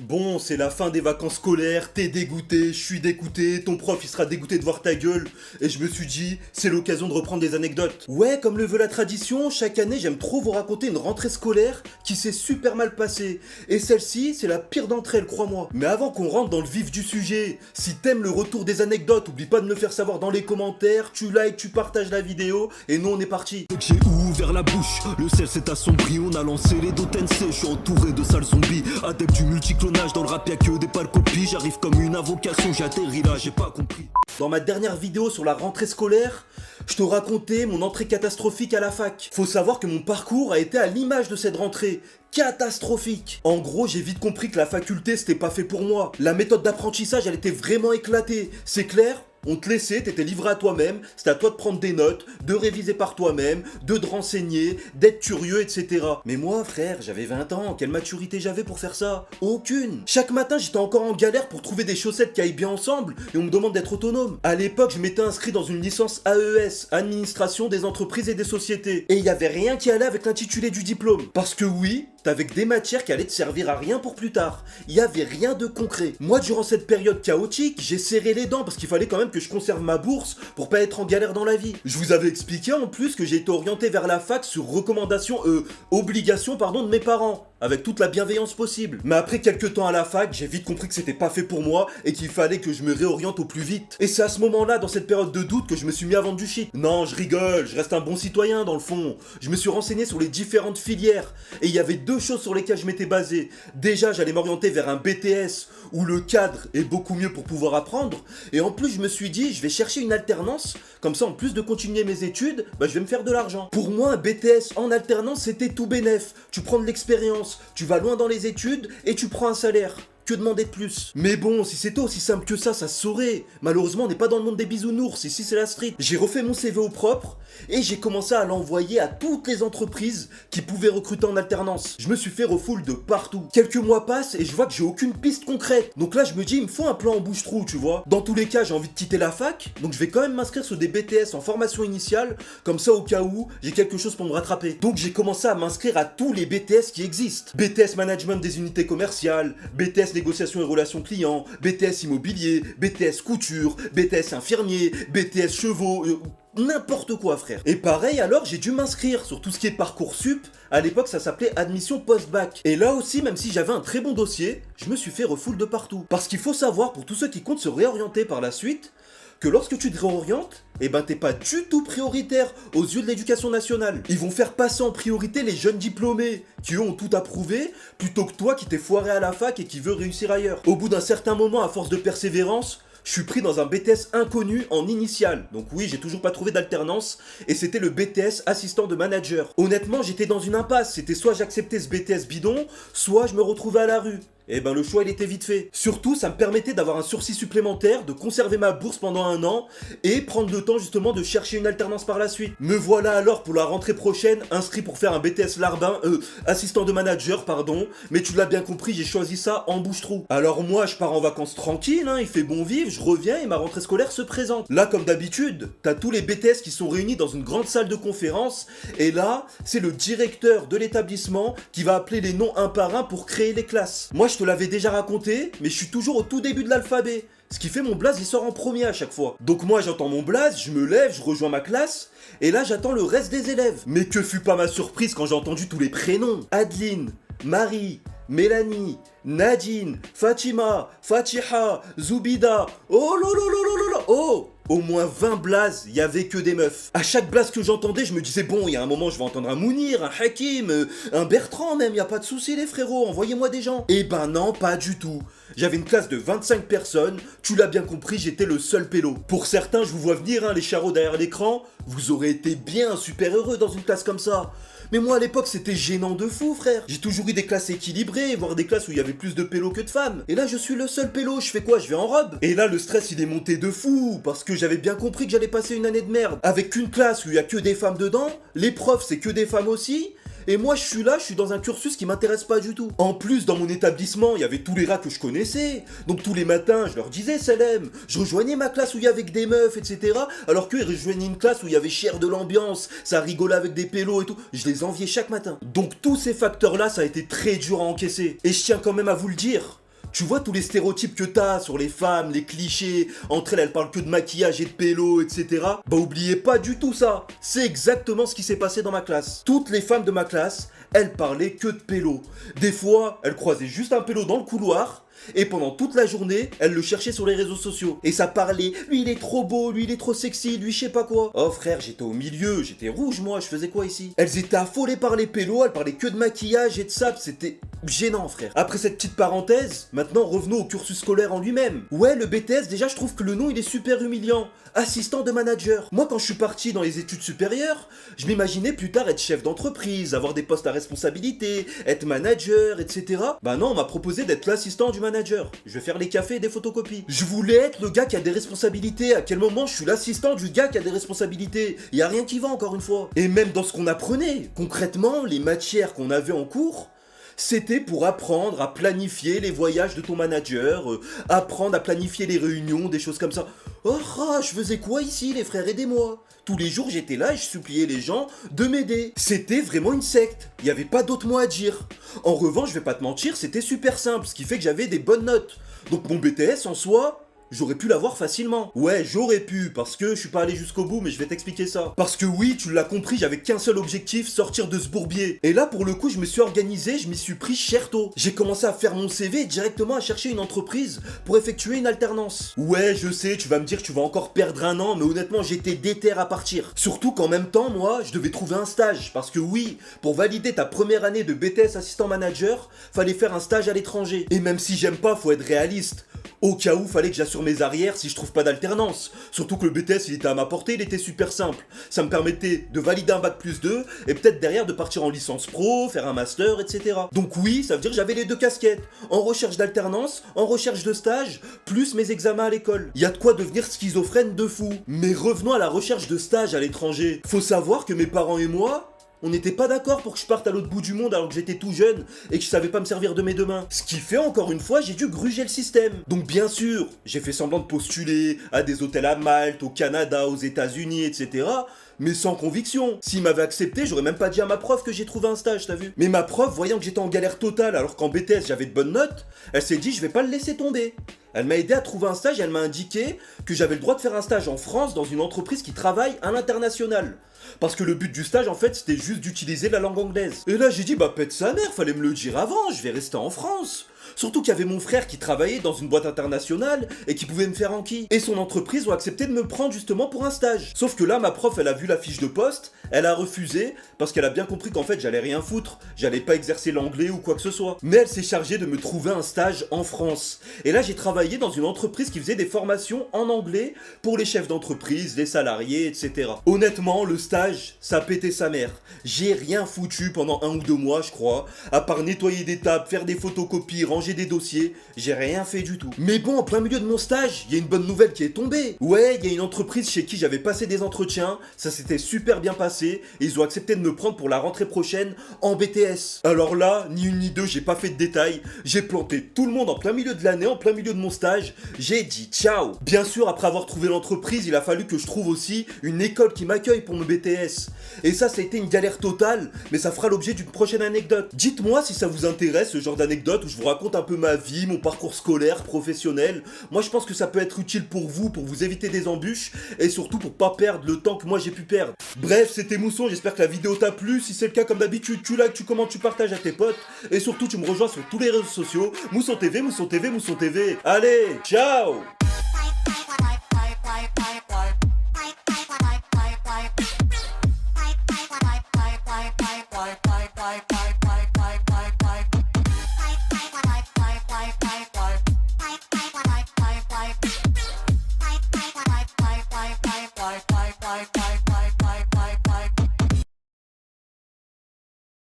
Bon, c'est la fin des vacances scolaires, t'es dégoûté, je suis dégoûté, ton prof il sera dégoûté de voir ta gueule, et je me suis dit, c'est l'occasion de reprendre des anecdotes. Ouais, comme le veut la tradition, chaque année j'aime trop vous raconter une rentrée scolaire qui s'est super mal passée, et celle-ci, c'est la pire d'entre elles, crois-moi. Mais avant qu'on rentre dans le vif du sujet, si t'aimes le retour des anecdotes, oublie pas de me le faire savoir dans les commentaires, tu likes, tu partages la vidéo, et nous on est parti. J'ai ouvert la bouche, le ciel s'est assombri, on a lancé les Dotense, je suis entouré de sales zombies, adepte du multiclonage, dans le rap y'a que des pâles copies, j'arrive comme une invocation, j'atterris là, j'ai pas compris. Dans ma dernière vidéo sur la rentrée scolaire, je te racontais mon entrée catastrophique à la fac. Faut savoir que mon parcours a été à l'image de cette rentrée. Catastrophique. En gros, j'ai vite compris que la faculté c'était pas fait pour moi. La méthode d'apprentissage elle était vraiment éclatée. C'est clair ? On te laissait, t'étais livré à toi-même, c'était à toi de prendre des notes, de réviser par toi-même, de te renseigner, d'être curieux, etc. Mais moi, frère, j'avais 20 ans, quelle maturité j'avais pour faire ça? Aucune. Chaque matin, j'étais encore en galère pour trouver des chaussettes qui aillent bien ensemble, et on me demande d'être autonome. À l'époque, je m'étais inscrit dans une licence AES, Administration des entreprises et des sociétés, et il y avait rien qui allait avec l'intitulé du diplôme. Parce que oui, t'avais que des matières qui allaient te servir à rien pour plus tard. Il y avait rien de concret. Moi, durant cette période chaotique, j'ai serré les dents parce qu'il fallait quand même que je conserve ma bourse pour pas être en galère dans la vie. Je vous avais expliqué en plus que j'ai été orienté vers la fac sur obligation de mes parents, avec toute la bienveillance possible. Mais après quelques temps à la fac, j'ai vite compris que c'était pas fait pour moi et qu'il fallait que je me réoriente au plus vite. Et c'est à ce moment-là, dans cette période de doute, que je me suis mis à vendre du shit. Non, je rigole, je reste un bon citoyen dans le fond. Je me suis renseigné sur les différentes filières et il y avait deux choses sur lesquelles je m'étais basé. Déjà, j'allais m'orienter vers un BTS où le cadre est beaucoup mieux pour pouvoir apprendre. Et en plus, je me suis dit, je vais chercher une alternance. Comme ça, en plus de continuer mes études, je vais me faire de l'argent. Pour moi, un BTS en alternance, c'était tout bénef. Tu prends de l'expérience, tu vas loin dans les études et tu prends un salaire. Que demander de plus? Mais bon, si c'était aussi simple que ça se saurait. Malheureusement, on n'est pas dans le monde des bisounours, ici c'est la street. J'ai refait mon CV au propre et j'ai commencé à l'envoyer à toutes les entreprises qui pouvaient recruter en alternance. Je me suis fait refoule de partout. Quelques mois passent et je vois que j'ai aucune piste concrète. Donc là, je me dis, il me faut un plan en bouche-trou, tu vois. Dans tous les cas, j'ai envie de quitter la fac, donc je vais quand même m'inscrire sur des BTS en formation initiale, comme ça au cas où j'ai quelque chose pour me rattraper. Donc j'ai commencé à m'inscrire à tous les BTS qui existent. BTS Management des unités commerciales, BTS négociation et relations clients, BTS immobilier, BTS couture, BTS infirmier, BTS chevaux, n'importe quoi frère. Et pareil alors j'ai dû m'inscrire sur tout ce qui est Parcoursup, à l'époque ça s'appelait admission post-bac. Et là aussi même si j'avais un très bon dossier, je me suis fait refoule de partout. Parce qu'il faut savoir pour tous ceux qui comptent se réorienter par la suite, que lorsque tu te réorientes, t'es pas du tout prioritaire aux yeux de l'éducation nationale. Ils vont faire passer en priorité les jeunes diplômés qui eux ont tout approuvé, plutôt que toi qui t'es foiré à la fac et qui veux réussir ailleurs. Au bout d'un certain moment, à force de persévérance, je suis pris dans un BTS inconnu en initial. Donc oui, j'ai toujours pas trouvé d'alternance et c'était le BTS assistant de manager. Honnêtement, j'étais dans une impasse. C'était soit j'acceptais ce BTS bidon, soit je me retrouvais à la rue. Et le choix il était vite fait. Surtout ça me permettait d'avoir un sursis supplémentaire, de conserver ma bourse pendant un an et prendre le temps justement de chercher une alternance par la suite. Me voilà alors pour la rentrée prochaine inscrit pour faire un BTS Larbin, assistant de manager pardon, mais tu l'as bien compris j'ai choisi ça en bouche-trou. Alors moi je pars en vacances tranquille, il fait bon vivre, je reviens et ma rentrée scolaire se présente. Là comme d'habitude, t'as tous les BTS qui sont réunis dans une grande salle de conférence et là c'est le directeur de l'établissement qui va appeler les noms un par un pour créer les classes. Moi je te l'avais déjà raconté, mais je suis toujours au tout début de l'alphabet. Ce qui fait mon blaze, il sort en premier à chaque fois. Donc moi j'entends mon blaze, je me lève, je rejoins ma classe, et là j'attends le reste des élèves. Mais que fut pas ma surprise quand j'ai entendu tous les prénoms. Adeline, Marie, Mélanie, Nadine, Fatima, Fatiha, Zoubida, oh lolololololo, oh au moins 20 blazes, il y avait que des meufs. À chaque blaze que j'entendais, je me disais bon, il y a un moment je vais entendre un Mounir, un Hakim, un Bertrand même, y a pas de souci les frérots, envoyez-moi des gens. Et non, pas du tout. J'avais une classe de 25 personnes, tu l'as bien compris, j'étais le seul pélo. Pour certains, je vous vois venir, les charros derrière l'écran, vous aurez été bien super heureux dans une classe comme ça. Mais moi à l'époque c'était gênant de fou frère. J'ai toujours eu des classes équilibrées, voire des classes où il y avait plus de pélos que de femmes. Et là je suis le seul pélo, je fais quoi? Je vais en robe. Et là le stress il est monté de fou, parce que j'avais bien compris que j'allais passer une année de merde. Avec une classe où il y a que des femmes dedans, les profs c'est que des femmes aussi. Et moi je suis dans un cursus qui m'intéresse pas du tout. En plus dans mon établissement il y avait tous les rats que je connaissais. Donc tous les matins je leur disais Salem. Je rejoignais ma classe où il y avait que des meufs etc. Alors qu'eux ils rejoignaient une classe où il y avait cher de l'ambiance. Ça rigolait avec des pélos et tout. Je les enviais chaque matin. Donc tous ces facteurs là ça a été très dur à encaisser. Et je tiens quand même à vous le dire. Tu vois tous les stéréotypes que t'as sur les femmes, les clichés, entre elles parlent que de maquillage et de pélo, etc. Bah oubliez pas du tout ça. C'est exactement ce qui s'est passé dans ma classe. Toutes les femmes de ma classe, elles parlaient que de pélo. Des fois, elles croisaient juste un pélo dans le couloir, et pendant toute la journée, elle le cherchait sur les réseaux sociaux. Et ça parlait, lui il est trop beau, lui il est trop sexy, lui je sais pas quoi. Oh frère, j'étais au milieu, j'étais rouge moi, je faisais quoi ici? Elles étaient affolées par les pélos, elles parlaient que de maquillage et de ça, c'était gênant frère. Après cette petite parenthèse, maintenant revenons au cursus scolaire en lui-même. Ouais, le BTS, déjà je trouve que le nom il est super humiliant. Assistant de manager. Moi quand je suis parti dans les études supérieures, je m'imaginais plus tard être chef d'entreprise, avoir des postes à responsabilité, être manager, etc. Bah non, on m'a proposé d'être l'assistant du manager. Je vais faire les cafés et des photocopies. Je voulais être le gars qui a des responsabilités. À quel moment je suis l'assistant du gars qui a des responsabilités? Y a rien qui va encore une fois. Et même dans ce qu'on apprenait, concrètement, les matières qu'on avait en cours, c'était pour apprendre à planifier les voyages de ton manager, apprendre à planifier les réunions, des choses comme ça. Oh, je faisais quoi ici les frères, aidez-moi. Tous les jours j'étais là et je suppliais les gens de m'aider. C'était vraiment une secte, il n'y avait pas d'autre mot à dire. En revanche, je vais pas te mentir, c'était super simple, ce qui fait que j'avais des bonnes notes. Donc mon BTS en soi, j'aurais pu l'avoir facilement. Ouais, j'aurais pu, parce que je suis pas allé jusqu'au bout, mais je vais t'expliquer ça. Parce que oui, tu l'as compris, j'avais qu'un seul objectif, sortir de ce bourbier. Et là, pour le coup, je me suis organisé, je m'y suis pris cher tôt. J'ai commencé à faire mon CV et directement à chercher une entreprise pour effectuer une alternance. Ouais, je sais, tu vas me dire que tu vas encore perdre un an, mais honnêtement, j'étais déter à partir. Surtout qu'en même temps, moi, je devais trouver un stage. Parce que oui, pour valider ta première année de BTS assistant manager, fallait faire un stage à l'étranger. Et même si j'aime pas, faut être réaliste. Au cas où, fallait que j'assure mes arrières si je trouve pas d'alternance. Surtout que le BTS, il était à ma portée, il était super simple. Ça me permettait de valider un bac plus 2 et peut-être derrière de partir en licence pro, faire un master, etc. Donc oui, ça veut dire que j'avais les deux casquettes. En recherche d'alternance, en recherche de stage, plus mes examens à l'école. Il y a de quoi devenir schizophrène de fou. Mais revenons à la recherche de stage à l'étranger. Faut savoir que mes parents et moi, on n'était pas d'accord pour que je parte à l'autre bout du monde alors que j'étais tout jeune et que je savais pas me servir de mes deux mains. Ce qui fait encore une fois, j'ai dû gruger le système. Donc bien sûr, j'ai fait semblant de postuler à des hôtels à Malte, au Canada, aux États-Unis, etc. Mais sans conviction. S'il m'avait accepté, j'aurais même pas dit à ma prof que j'ai trouvé un stage, t'as vu? Mais ma prof, voyant que j'étais en galère totale alors qu'en BTS j'avais de bonnes notes, elle s'est dit je vais pas le laisser tomber. Elle m'a aidé à trouver un stage et elle m'a indiqué que j'avais le droit de faire un stage en France dans une entreprise qui travaille à l'international. Parce que le but du stage en fait c'était juste d'utiliser la langue anglaise. Et là j'ai dit bah pète sa mère, fallait me le dire avant, je vais rester en France. Surtout qu'il y avait mon frère qui travaillait dans une boîte internationale et qui pouvait me faire enquille. Et son entreprise ont accepté de me prendre justement pour un stage. Sauf que là, ma prof, elle a vu la fiche de poste, elle a refusé parce qu'elle a bien compris qu'en fait, j'allais rien foutre. J'allais pas exercer l'anglais ou quoi que ce soit. Mais elle s'est chargée de me trouver un stage en France. Et là, j'ai travaillé dans une entreprise qui faisait des formations en anglais pour les chefs d'entreprise, les salariés, etc. Honnêtement, le stage, ça pétait sa mère. J'ai rien foutu pendant 1 ou 2 mois, je crois, à part nettoyer des tables, faire des photocopies, ranger des dossiers, j'ai rien fait du tout. Mais bon, en plein milieu de mon stage, il y a une bonne nouvelle qui est tombée. Ouais, il y a une entreprise chez qui j'avais passé des entretiens, ça s'était super bien passé, et ils ont accepté de me prendre pour la rentrée prochaine en BTS. Alors là, ni une ni deux, j'ai pas fait de détails, j'ai planté tout le monde en plein milieu de l'année, en plein milieu de mon stage, j'ai dit ciao. Bien sûr, après avoir trouvé l'entreprise, il a fallu que je trouve aussi une école qui m'accueille pour mon BTS. Et ça a été une galère totale, mais ça fera l'objet d'une prochaine anecdote. Dites-moi si ça vous intéresse, ce genre d'anecdote où je vous raconte un peu ma vie, mon parcours scolaire, professionnel. Moi je pense que ça peut être utile pour vous éviter des embûches et surtout pour pas perdre le temps que moi j'ai pu perdre. Bref, c'était Mousson, j'espère que la vidéo t'a plu. Si c'est le cas, comme d'habitude, tu likes, tu commentes, tu partages à tes potes et surtout tu me rejoins sur tous les réseaux sociaux. Mousson TV, Mousson TV, Mousson TV. Allez, ciao!